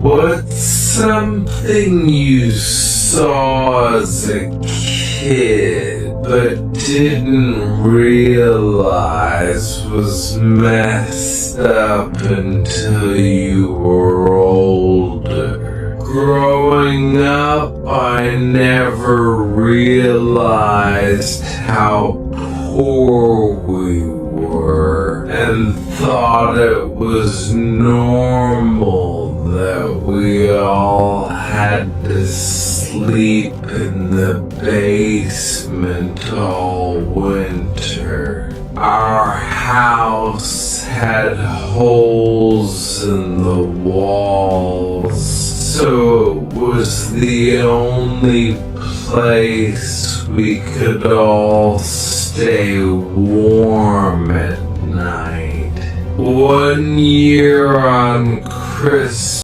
What's something you saw as a kid but didn't realize was messed up until you were older? Growing up, I never realized how poor we were and thought it was normal that we all had to sleep in the basement all winter. Our house had holes in the walls, so it was the only place we could all stay warm at night. One year on Christmas